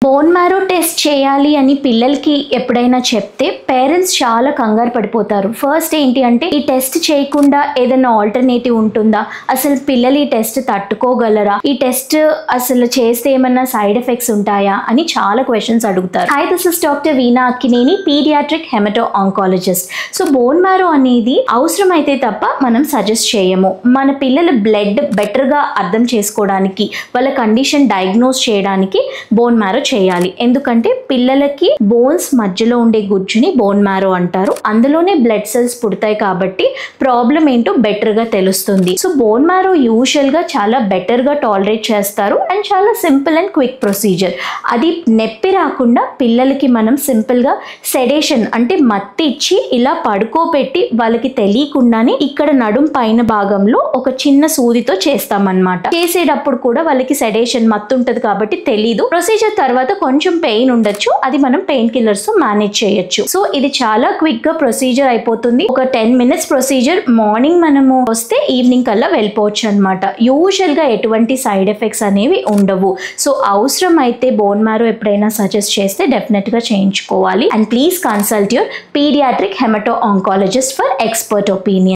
Bone marrow test చేయాలి అని పిల్లలకి ఎప్పుడైనా చెప్తే పేరెంట్స్ చాలా కంగారు పడిపోతారు. ఫస్ట్ ఏంటి అంటే ఈ టెస్ట్ చేయకుండా ఏదైనా ఆల్టర్నేటివ్ ఉంటుందా, అసలు పిల్లలు ఈ టెస్ట్ తట్టుకోగలరా, ఈ టెస్ట్ అసలు చేస్తే ఏమన్నా సైడ్ ఎఫెక్ట్స్ ఉంటాయా అని చాలా క్వశ్చన్స్ అడుగుతారు. Hi, this is doctor Veena Akkineni, paediatric haemato oncologist. So bone marrow అనేది అవసరమైతే తప్ప మనం సజెస్ట్ చేయము. మన పిల్లల బ్లడ్ బెటర్గా అర్థం చేసుకోవడానికి, వాళ్ళ కండిషన్ డయాగ్నోస్ చేయడానికి బోన్ మ్యారో చేయాలి. ఎందుకంటే పిల్లలకి బోన్స్ మధ్యలో ఉండే గుజ్జుని బోన్ మ్యారో అంటారు. అందులోనే బ్లడ్ సెల్స్ పుడతాయి కాబట్టి ప్రాబ్లం ఏంటో బెటర్ గా తెలుస్తుంది. సో బోన్ మ్యారో యూజువల్ గా చాలా బెటర్ గా టాలరేట్ చేస్తారు అండ్ చాలా సింపుల్ అండ్ క్విక్ ప్రొసీజర్. అది నొప్పి రాకుండా పిల్లలకి మనం సింపుల్ గా సెడేషన్ అంటే మత్తి ఇచ్చి ఇలా పడుకోబెట్టి వాళ్ళకి తెలియకుండానే ఇక్కడ నడుం పైన భాగంలో ఒక చిన్న సూదితో చేస్తామన్నమాట. చేసేటప్పుడు కూడా వాళ్ళకి సెడేషన్ మత్తు ఉంటుంది కాబట్టి తెలీదు. ప్రొసీజర్ తర్వాత కొంచెం పెయిన్ ఉండొచ్చు, అది మనం పెయిన్ కిల్లర్స్ తో మేనేజ్ చేయొచ్చు. సో ఇది చాలా క్విక్ గా ప్రొసీజర్ అయిపోతుంది. ఒక 10 minutes ప్రొసీజర్. మార్నింగ్ మనము వస్తే ఈవినింగ్ కల్లా వెళ్ళిపోవచ్చు అనమాట. యూజువల్ గా ఎటువంటి సైడ్ ఎఫెక్ట్స్ అనేవి ఉండవు. సో అవసరం అయితే బోన్ మ్యారో ఎప్పుడైనా సజెస్ట్ చేస్తే డెఫినెట్ గా చేయించుకోవాలి. And please consult your paediatric haemato oncologist for expert opinion.